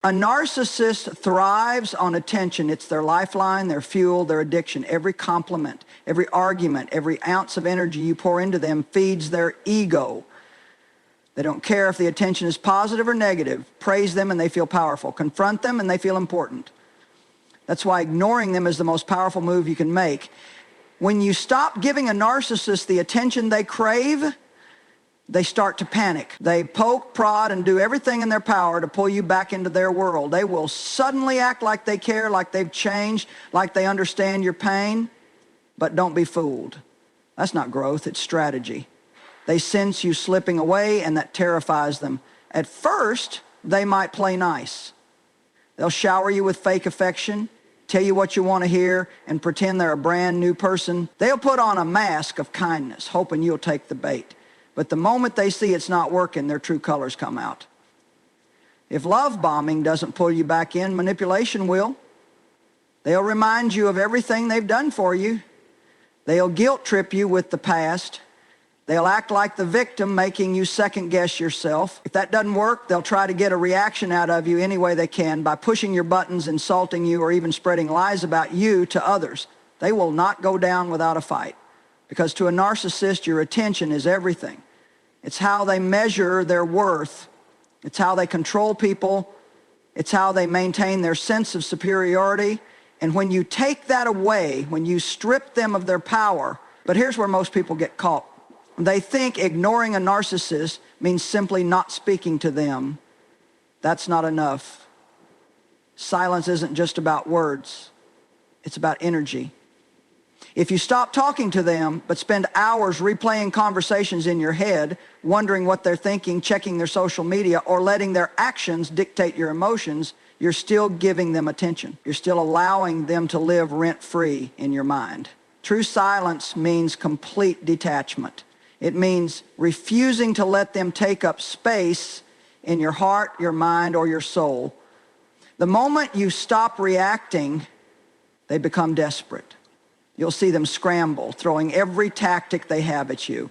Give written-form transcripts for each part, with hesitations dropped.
A narcissist thrives on attention. It's their lifeline, their fuel, their addiction. Every compliment, every argument, every ounce of energy you pour into them feeds their ego. They don't care if the attention is positive or negative. Praise them and they feel powerful. Confront them and they feel important. That's why ignoring them is the most powerful move you can make. When you stop giving a narcissist the attention they crave, they start to panic. They poke, prod, and do everything in their power to pull you back into their world. They will suddenly act like they care, like they've changed, like they understand your pain. But don't be fooled. That's not growth, it's strategy. They sense you slipping away, and that terrifies them. At first, they might play nice. They'll shower you with fake affection, tell you what you want to hear, and pretend they're a brand new person. They'll put on a mask of kindness, hoping you'll take the bait. But the moment they see it's not working, their true colors come out. If love bombing doesn't pull you back in, manipulation will. They'll remind you of everything they've done for you. They'll guilt trip you with the past. They'll act like the victim, making you second guess yourself. If that doesn't work, they'll try to get a reaction out of you any way they can by pushing your buttons, insulting you, or even spreading lies about you to others. They will not go down without a fight. Because to a narcissist, your attention is everything. It's how they measure their worth. It's how they control people. It's how they maintain their sense of superiority. And when you take that away, when you strip them of their power, but here's where most people get caught. They think ignoring a narcissist means simply not speaking to them. That's not enough. Silence isn't just about words. It's about energy. If you stop talking to them, but spend hours replaying conversations in your head, wondering what they're thinking, checking their social media, or letting their actions dictate your emotions, you're still giving them attention. You're still allowing them to live rent-free in your mind. True silence means complete detachment. It means refusing to let them take up space in your heart, your mind, or your soul. The moment you stop reacting, they become desperate. You'll see them scramble, throwing every tactic they have at you.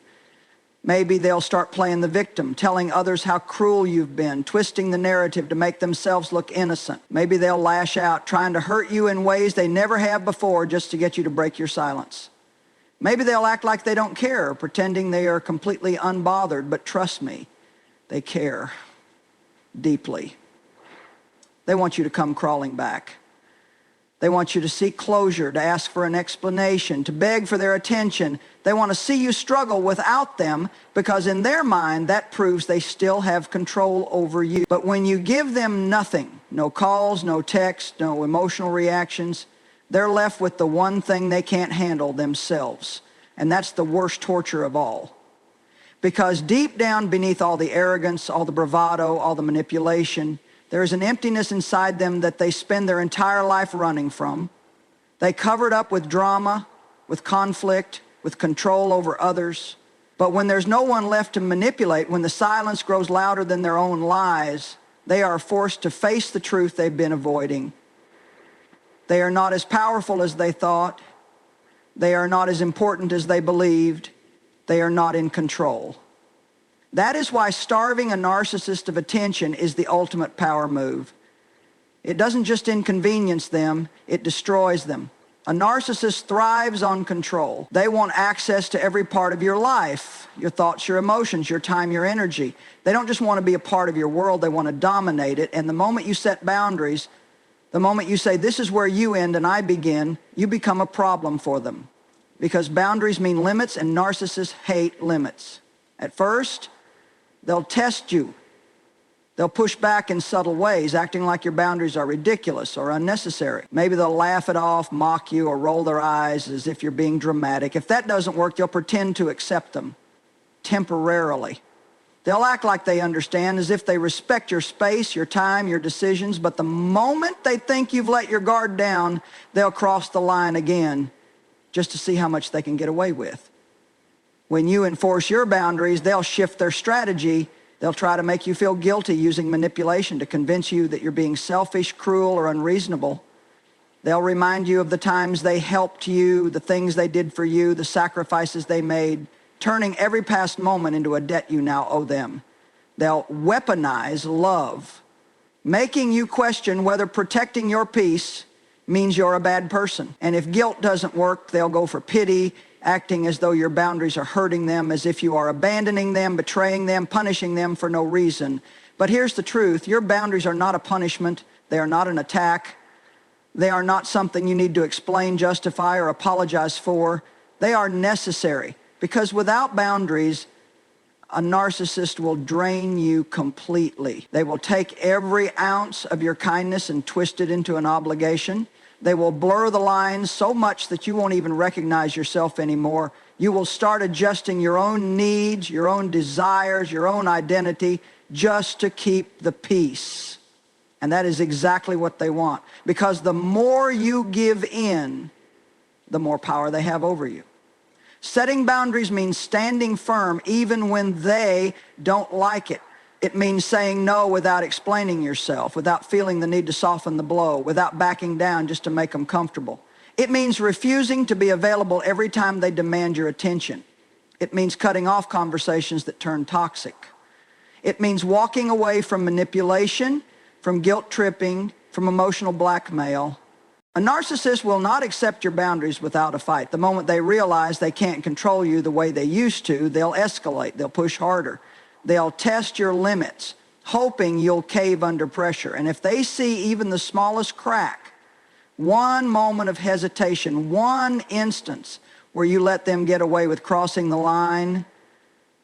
Maybe they'll start playing the victim, telling others how cruel you've been, twisting the narrative to make themselves look innocent. Maybe they'll lash out, trying to hurt you in ways they never have before just to get you to break your silence. Maybe they'll act like they don't care, pretending they are completely unbothered, but trust me, they care deeply. They want you to come crawling back. They want you to seek closure, to ask for an explanation, to beg for their attention. They want to see you struggle without them because in their mind, that proves they still have control over you. But when you give them nothing, no calls, no texts, no emotional reactions, they're left with the one thing they can't handle themselves. And that's the worst torture of all. Because deep down beneath all the arrogance, all the bravado, all the manipulation, there is an emptiness inside them that they spend their entire life running from. They cover it up with drama, with conflict, with control over others. But when there's no one left to manipulate, when the silence grows louder than their own lies, they are forced to face the truth they've been avoiding. They are not as powerful as they thought. They are not as important as they believed. They are not in control. That is why starving a narcissist of attention is the ultimate power move. It doesn't just inconvenience them, it destroys them. A narcissist thrives on control. They want access to every part of your life, your thoughts, your emotions, your time, your energy. They don't just want to be a part of your world, they want to dominate it. And the moment you set boundaries, the moment you say, this is where you end and I begin, you become a problem for them. Because boundaries mean limits, and narcissists hate limits. At first, they'll test you. They'll push back in subtle ways, acting like your boundaries are ridiculous or unnecessary. Maybe they'll laugh it off, mock you, or roll their eyes as if you're being dramatic. If that doesn't work, they'll pretend to accept them temporarily. They'll act like they understand, as if they respect your space, your time, your decisions, but the moment they think you've let your guard down, they'll cross the line again just to see how much they can get away with. When you enforce your boundaries, they'll shift their strategy. They'll try to make you feel guilty using manipulation to convince you that you're being selfish, cruel, or unreasonable. They'll remind you of the times they helped you, the things they did for you, the sacrifices they made, turning every past moment into a debt you now owe them. They'll weaponize love making you question whether protecting your peace means you're a bad person. And if guilt doesn't work, they'll go for pity, acting as though your boundaries are hurting them, as if you are abandoning them, betraying them, punishing them for no reason. But here's the truth. Your boundaries are not a punishment. They are not an attack. They are not something you need to explain, justify, or apologize for. They are necessary, because without boundaries, a narcissist will drain you completely. They will take every ounce of your kindness and twist it into an obligation. They will blur the lines so much that you won't even recognize yourself anymore. You will start adjusting your own needs, your own desires, your own identity, just to keep the peace. And that is exactly what they want. Because the more you give in, the more power they have over you. Setting boundaries means standing firm even when they don't like it. It means saying no without explaining yourself, without feeling the need to soften the blow, without backing down just to make them comfortable. It means refusing to be available every time they demand your attention. It means cutting off conversations that turn toxic. It means walking away from manipulation, from guilt tripping, from emotional blackmail. A narcissist will not accept your boundaries without a fight. The moment they realize they can't control you the way they used to, they'll escalate, they'll push harder. They'll test your limits, hoping you'll cave under pressure. And if they see even the smallest crack, one moment of hesitation, one instance where you let them get away with crossing the line,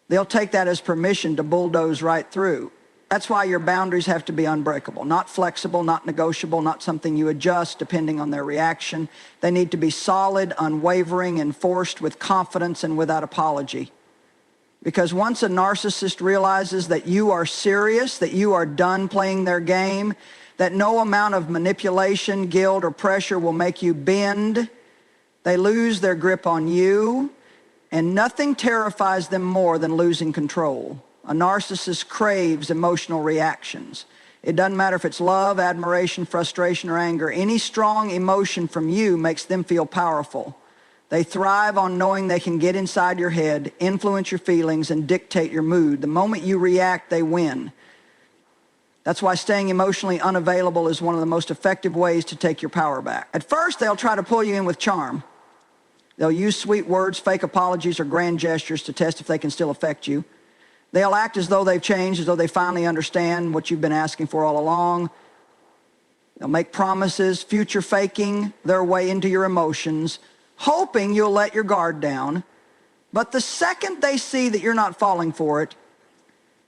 they'll take that as permission to bulldoze right through. That's why your boundaries have to be unbreakable, not flexible, not negotiable, not something you adjust depending on their reaction. They need to be solid, unwavering, enforced with confidence and without apology. Because once a narcissist realizes that you are serious, that you are done playing their game, that no amount of manipulation, guilt, or pressure will make you bend, they lose their grip on you, and nothing terrifies them more than losing control. A narcissist craves emotional reactions. It doesn't matter if it's love, admiration, frustration, or anger. Any strong emotion from you makes them feel powerful. They thrive on knowing they can get inside your head, influence your feelings, and dictate your mood. The moment you react, they win. That's why staying emotionally unavailable is one of the most effective ways to take your power back. At first, they'll try to pull you in with charm. They'll use sweet words, fake apologies, or grand gestures to test if they can still affect you. They'll act as though they've changed, as though they finally understand what you've been asking for all along. They'll make promises, future faking their way into your emotions, hoping you'll let your guard down. But the second they see that you're not falling for it,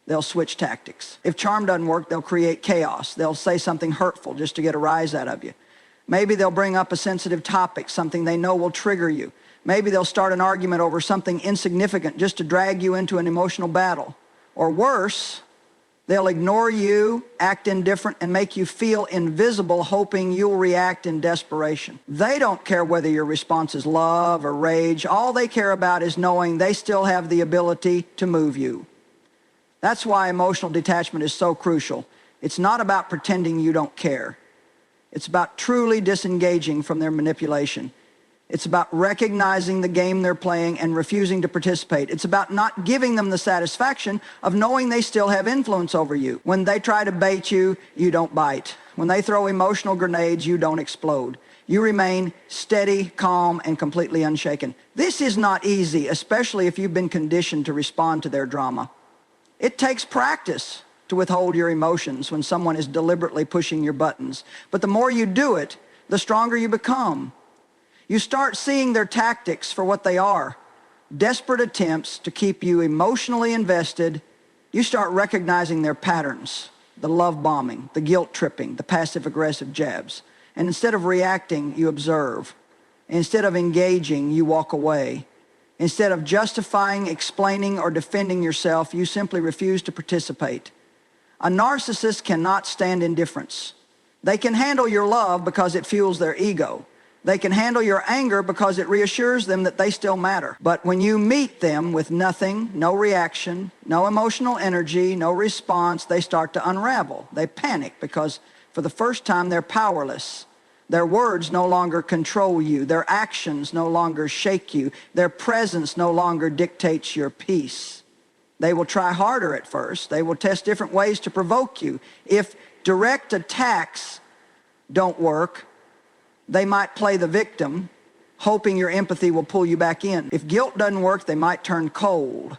they'll switch tactics. If charm doesn't work, they'll create chaos. They'll say something hurtful just to get a rise out of you. Maybe they'll bring up a sensitive topic, something they know will trigger you. Maybe they'll start an argument over something insignificant just to drag you into an emotional battle. Or worse, they'll ignore you, act indifferent, and make you feel invisible, hoping you'll react in desperation. They don't care whether your response is love or rage. All they care about is knowing they still have the ability to move you. That's why emotional detachment is so crucial. It's not about pretending you don't care. It's about truly disengaging from their manipulation. It's about recognizing the game they're playing and refusing to participate. It's about not giving them the satisfaction of knowing they still have influence over you. When they try to bait you, you don't bite. When they throw emotional grenades, you don't explode. You remain steady, calm, and completely unshaken. This is not easy, especially if you've been conditioned to respond to their drama. It takes practice to withhold your emotions when someone is deliberately pushing your buttons. But the more you do it, the stronger you become. You start seeing their tactics for what they are, desperate attempts to keep you emotionally invested. You start recognizing their patterns, the love bombing, the guilt tripping, the passive-aggressive jabs. And instead of reacting, you observe. Instead of engaging, you walk away. Instead of justifying, explaining, or defending yourself, you simply refuse to participate. A narcissist cannot stand indifference. They can handle your love because it fuels their ego. They can handle your anger because it reassures them that they still matter. But when you meet them with nothing, no reaction, no emotional energy, no response, they start to unravel. They panic because for the first time they're powerless. Their words no longer control you. Their actions no longer shake you. Their presence no longer dictates your peace. They will try harder at first. They will test different ways to provoke you. If direct attacks don't work, they might play the victim, hoping your empathy will pull you back in. If guilt doesn't work, they might turn cold,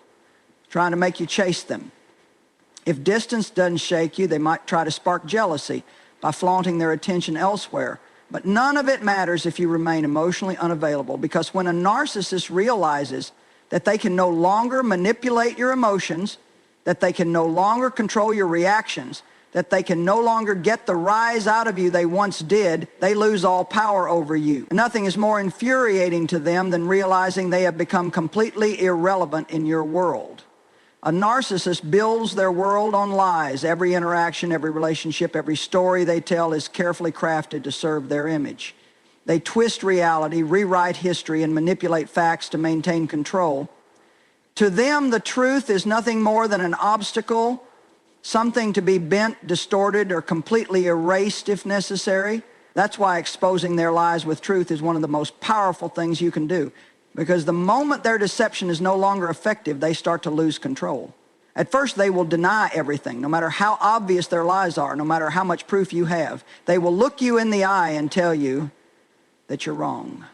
trying to make you chase them. If distance doesn't shake you, they might try to spark jealousy by flaunting their attention elsewhere. But none of it matters if you remain emotionally unavailable, because when a narcissist realizes that they can no longer manipulate your emotions, that they can no longer control your reactions, that they can no longer get the rise out of you they once did, they lose all power over you. Nothing is more infuriating to them than realizing they have become completely irrelevant in your world. A narcissist builds their world on lies. Every interaction, every relationship, every story they tell is carefully crafted to serve their image. They twist reality, rewrite history, and manipulate facts to maintain control. To them, the truth is nothing more than an obstacle, something to be bent, distorted, or completely erased if necessary. That's why exposing their lies with truth is one of the most powerful things you can do. Because the moment their deception is no longer effective, they start to lose control. At first, they will deny everything, no matter how obvious their lies are, no matter how much proof you have. They will look you in the eye and tell you that you're wrong.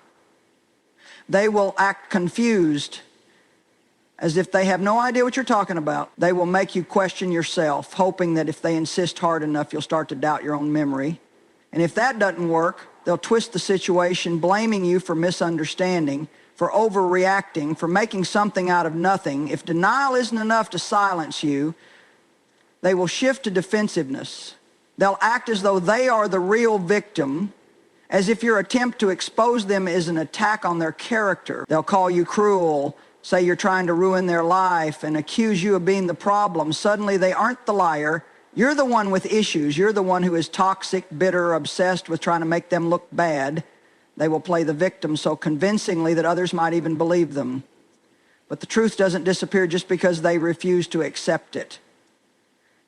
They will act confused, as if they have no idea what you're talking about. They will make you question yourself, hoping that if they insist hard enough, you'll start to doubt your own memory. And if that doesn't work, they'll twist the situation, blaming you for misunderstanding, for overreacting, for making something out of nothing. If denial isn't enough to silence you, they will shift to defensiveness. They'll act as though they are the real victim, as if your attempt to expose them is an attack on their character. They'll call you cruel, say you're trying to ruin their life, and accuse you of being the problem. Suddenly they aren't the liar. You're the one with issues. You're the one who is toxic, bitter, obsessed with trying to make them look bad. They will play the victim so convincingly that others might even believe them. But the truth doesn't disappear just because they refuse to accept it.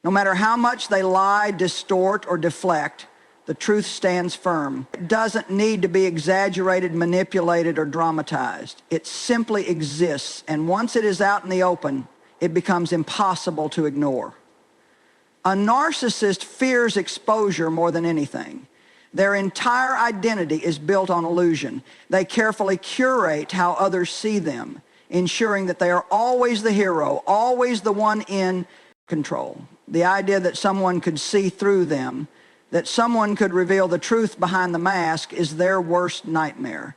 No matter how much they lie, distort, or deflect, the truth stands firm. It doesn't need to be exaggerated, manipulated, or dramatized. It simply exists, and once it is out in the open, it becomes impossible to ignore. A narcissist fears exposure more than anything. Their entire identity is built on illusion. They carefully curate how others see them, ensuring that they are always the hero, always the one in control. The idea that someone could see through them, that someone could reveal the truth behind the mask, is their worst nightmare.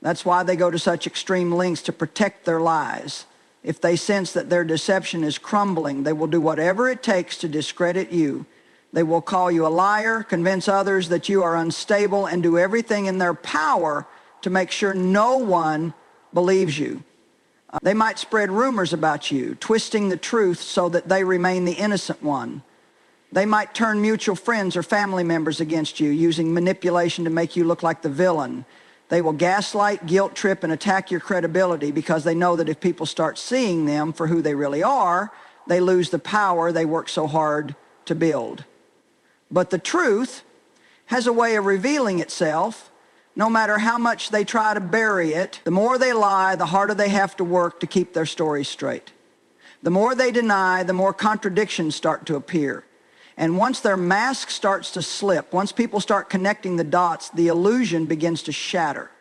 That's why they go to such extreme lengths to protect their lies. If they sense that their deception is crumbling, they will do whatever it takes to discredit you. They will call you a liar, convince others that you are unstable, and do everything in their power to make sure no one believes you. They might spread rumors about you, twisting the truth so that they remain the innocent one. They might turn mutual friends or family members against you, using manipulation to make you look like the villain. They will gaslight, guilt trip, and attack your credibility because they know that if people start seeing them for who they really are, they lose the power they work so hard to build. But the truth has a way of revealing itself. No matter how much they try to bury it, the more they lie, the harder they have to work to keep their story straight. The more they deny, the more contradictions start to appear. And once their mask starts to slip, once people start connecting the dots, the illusion begins to shatter.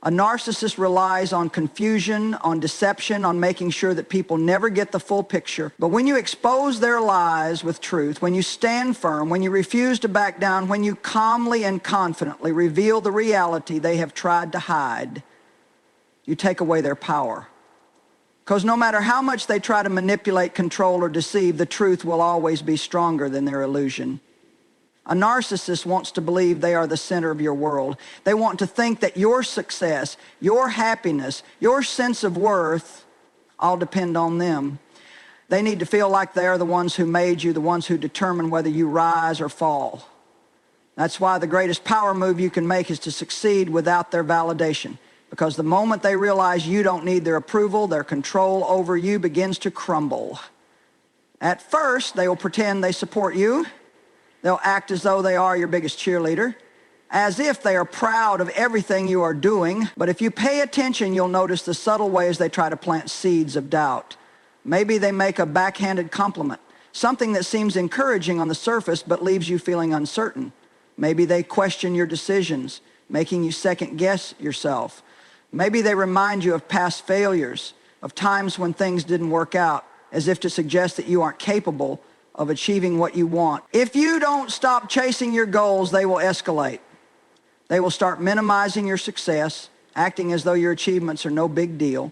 A narcissist relies on confusion, on deception, on making sure that people never get the full picture. But when you expose their lies with truth, when you stand firm, when you refuse to back down, when you calmly and confidently reveal the reality they have tried to hide, you take away their power. Because no matter how much they try to manipulate, control, or deceive, the truth will always be stronger than their illusion. A narcissist wants to believe they are the center of your world. They want to think that your success, your happiness, your sense of worth all depend on them. They need to feel like they are the ones who made you, the ones who determine whether you rise or fall. That's why the greatest power move you can make is to succeed without their validation. Because the moment they realize you don't need their approval, their control over you begins to crumble. At first, they will pretend they support you. They'll act as though they are your biggest cheerleader, as if they are proud of everything you are doing. But if you pay attention, you'll notice the subtle ways they try to plant seeds of doubt. Maybe they make a backhanded compliment, Something that seems encouraging on the surface but leaves you feeling uncertain. Maybe they question your decisions, making you second guess yourself. Maybe they remind you of past failures, of times when things didn't work out, as if to suggest that you aren't capable of achieving what you want. If you don't stop chasing your goals, they will escalate. They will start minimizing your success, acting as though your achievements are no big deal.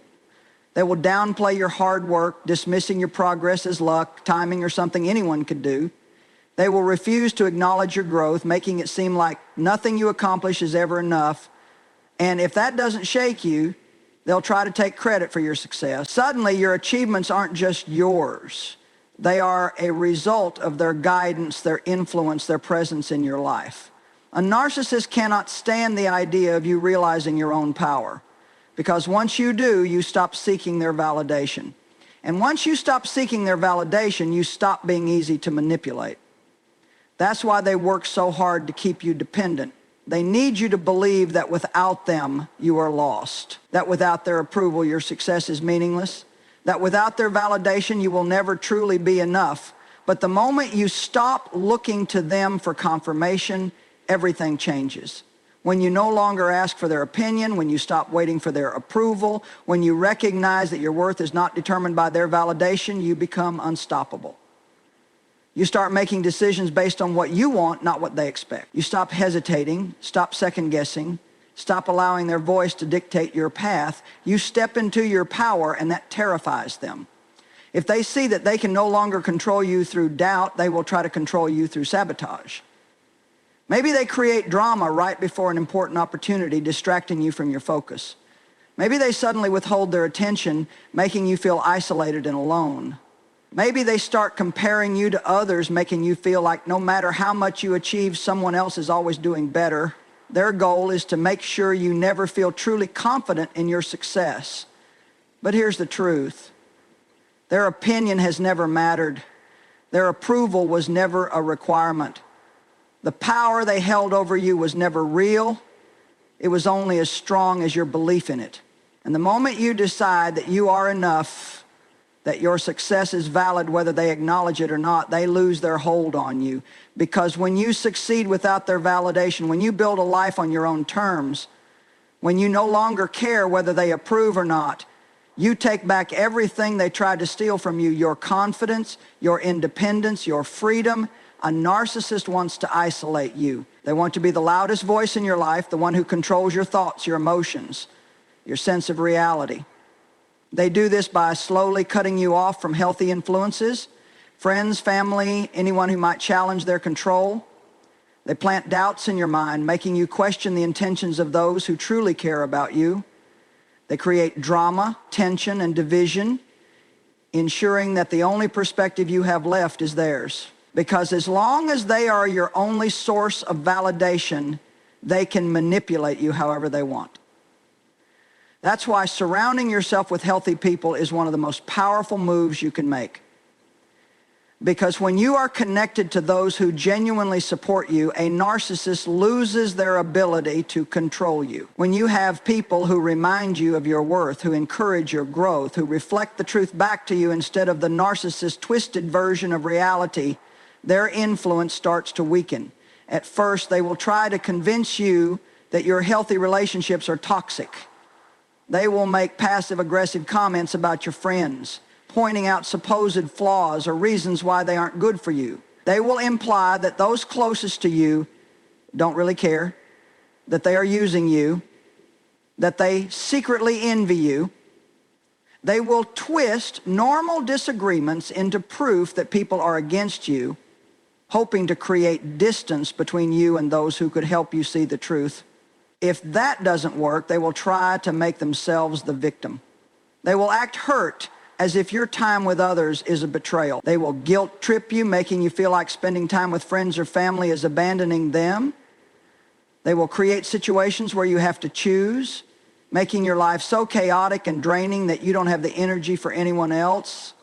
They will downplay your hard work, dismissing your progress as luck, timing, or something anyone could do. They will refuse to acknowledge your growth, making it seem like nothing you accomplish is ever enough. And if that doesn't shake you, they'll try to take credit for your success. Suddenly, your achievements aren't just yours. They are a result of their guidance, their influence, their presence in your life. A narcissist cannot stand the idea of you realizing your own power, because once you do, you stop seeking their validation. And once you stop seeking their validation, you stop being easy to manipulate. That's why they work so hard to keep you dependent. They need you to believe that without them, you are lost, that without their approval, your success is meaningless, that without their validation, you will never truly be enough. But the moment you stop looking to them for confirmation, everything changes. When you no longer ask for their opinion, when you stop waiting for their approval, when you recognize that your worth is not determined by their validation, you become unstoppable. You start making decisions based on what you want, not what they expect. You stop hesitating, stop second guessing, stop allowing their voice to dictate your path. You step into your power, and that terrifies them. If they see that they can no longer control you through doubt, they will try to control you through sabotage. Maybe they create drama right before an important opportunity, distracting you from your focus. Maybe they suddenly withhold their attention, making you feel isolated and alone. Maybe they start comparing you to others, making you feel like no matter how much you achieve, someone else is always doing better. Their goal is to make sure you never feel truly confident in your success. But here's the truth. Their opinion has never mattered. Their approval was never a requirement. The power they held over you was never real. It was only as strong as your belief in it. And the moment you decide that you are enough, that your success is valid whether they acknowledge it or not, they lose their hold on you. Because when you succeed without their validation, when you build a life on your own terms, when you no longer care whether they approve or not, you take back everything they tried to steal from you, your confidence, your independence, your freedom. A narcissist wants to isolate you. They want to be the loudest voice in your life, the one who controls your thoughts, your emotions, your sense of reality. They do this by slowly cutting you off from healthy influences, friends, family, anyone who might challenge their control. They plant doubts in your mind, making you question the intentions of those who truly care about you. They create drama, tension, and division, ensuring that the only perspective you have left is theirs. Because as long as they are your only source of validation, they can manipulate you however they want. That's why surrounding yourself with healthy people is one of the most powerful moves you can make. Because when you are connected to those who genuinely support you, a narcissist loses their ability to control you. When you have people who remind you of your worth, who encourage your growth, who reflect the truth back to you instead of the narcissist's twisted version of reality, their influence starts to weaken. At first, they will try to convince you that your healthy relationships are toxic. They will make passive-aggressive comments about your friends, pointing out supposed flaws or reasons why they aren't good for you. They will imply that those closest to you don't really care, that they are using you, that they secretly envy you. They will twist normal disagreements into proof that people are against you, hoping to create distance between you and those who could help you see the truth. If that doesn't work, they will try to make themselves the victim. They will act hurt as if your time with others is a betrayal. They will guilt trip you, making you feel like spending time with friends or family is abandoning them. They will create situations where you have to choose, making your life so chaotic and draining that you don't have the energy for anyone else.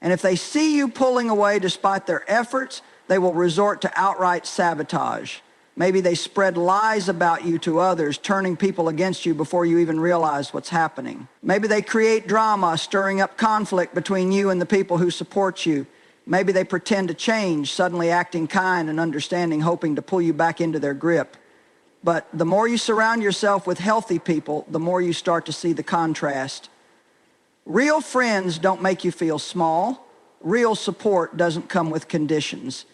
And if they see you pulling away despite their efforts, they will resort to outright sabotage. Maybe they spread lies about you to others, turning people against you before you even realize what's happening. Maybe they create drama, stirring up conflict between you and the people who support you, Maybe they pretend to change, suddenly acting kind and understanding, hoping to pull you back into their grip. But the more you surround yourself with healthy people, the more you start to see the contrast. Real friends don't make you feel small. Real support doesn't come with conditions.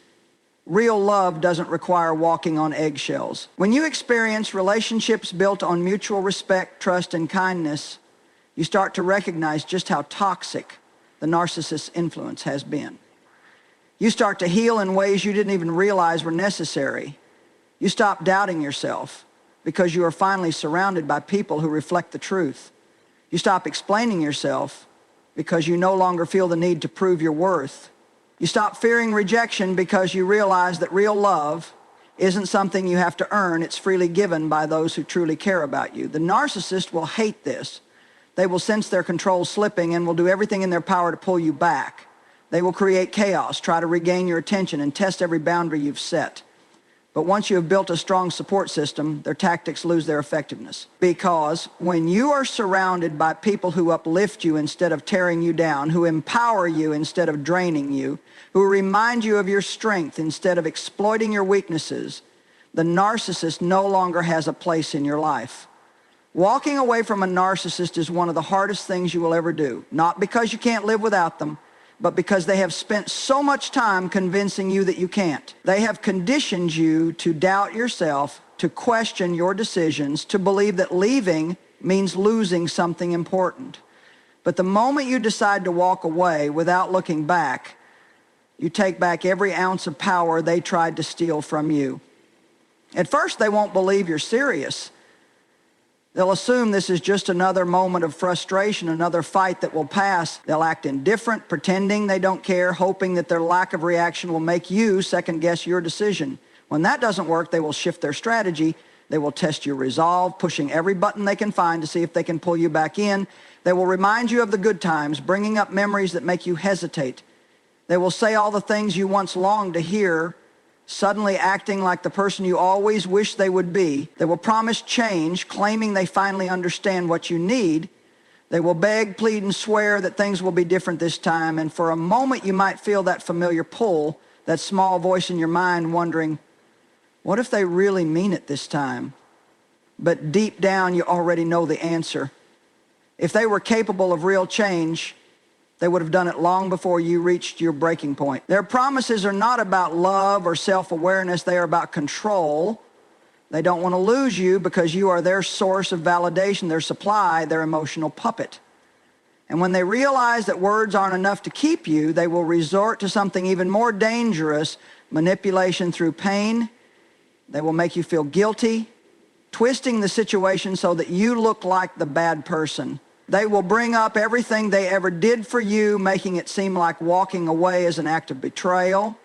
Real love doesn't require walking on eggshells. When you experience relationships built on mutual respect, trust, and kindness, you start to recognize just how toxic the narcissist's influence has been. You start to heal in ways you didn't even realize were necessary. You stop doubting yourself because you are finally surrounded by people who reflect the truth. You stop explaining yourself because you no longer feel the need to prove your worth. You stop fearing rejection because you realize that real love isn't something you have to earn. It's freely given by those who truly care about you. The narcissist will hate this. They will sense their control slipping and will do everything in their power to pull you back. They will create chaos, try to regain your attention, and test every boundary you've set. But once you have built a strong support system, their tactics lose their effectiveness. Because when you are surrounded by people who uplift you instead of tearing you down, who empower you instead of draining you, who remind you of your strength instead of exploiting your weaknesses, the narcissist no longer has a place in your life. Walking away from a narcissist is one of the hardest things you will ever do. Not because you can't live without them, but because they have spent so much time convincing you that you can't. They have conditioned you to doubt yourself, to question your decisions, to believe that leaving means losing something important. But the moment you decide to walk away without looking back, you take back every ounce of power they tried to steal from you. At first, they won't believe you're serious. They'll assume this is just another moment of frustration, another fight that will pass. They'll act indifferent, pretending they don't care, hoping that their lack of reaction will make you second-guess your decision. When that doesn't work, they will shift their strategy. They will test your resolve, pushing every button they can find to see if they can pull you back in. They will remind you of the good times, bringing up memories that make you hesitate. They will say all the things you once longed to hear, suddenly acting like the person you always wished they would be. They will promise change, claiming they finally understand what you need. They will beg, plead, and swear that things will be different this time. And for a moment, you might feel that familiar pull, that small voice in your mind wondering, what if they really mean it this time? But deep down, you already know the answer. If they were capable of real change, they would have done it long before you reached your breaking point. Their promises are not about love or self-awareness. They are about control. They don't want to lose you because you are their source of validation, their supply, their emotional puppet. And when they realize that words aren't enough to keep you, they will resort to something even more dangerous, manipulation through pain. They will make you feel guilty, twisting the situation so that you look like the bad person. They will bring up everything they ever did for you, making it seem like walking away is an act of betrayal.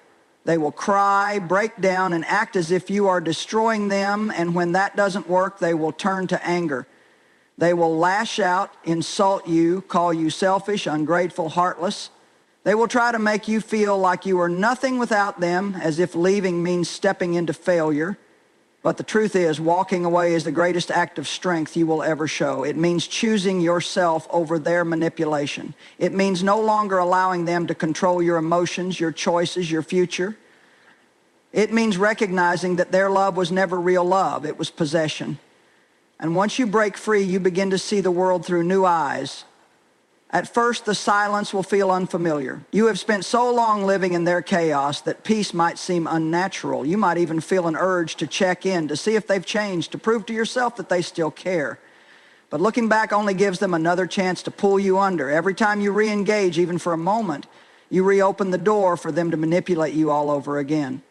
They will cry, break down, and act as if you are destroying them, and when that doesn't work, they will turn to anger. They will lash out, insult you, call you selfish, ungrateful, heartless. They will try to make you feel like you are nothing without them, as if leaving means stepping into failure. But the truth is, walking away is the greatest act of strength you will ever show. It means choosing yourself over their manipulation. It means no longer allowing them to control your emotions, your choices, your future. It means recognizing that their love was never real love. It was possession. And once you break free, you begin to see the world through new eyes. At first, the silence will feel unfamiliar. You have spent so long living in their chaos that peace might seem unnatural. You might even feel an urge to check in, to see if they've changed, to prove to yourself that they still care. But looking back only gives them another chance to pull you under. Every time you re-engage, even for a moment, you reopen the door for them to manipulate you all over again.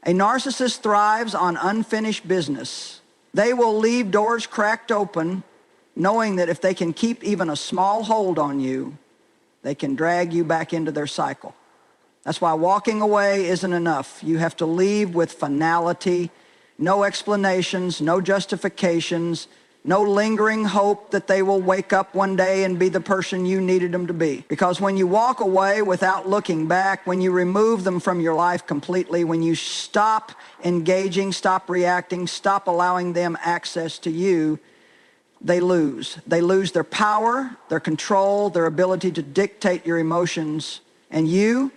A narcissist thrives on unfinished business. They will leave doors cracked open, knowing that if they can keep even a small hold on you, they can drag you back into their cycle. That's why walking away isn't enough. You have to leave with finality, no explanations, no justifications, no lingering hope that they will wake up one day and be the person you needed them to be. Because when you walk away without looking back, when you remove them from your life completely, when you stop engaging, stop reacting, stop allowing them access to you, they lose. They lose their power, their control, their ability to dictate your emotions. And you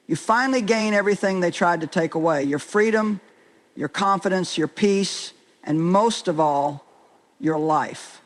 You finally gain everything they tried to take away: your freedom, your confidence, your peace, and most of all, your life.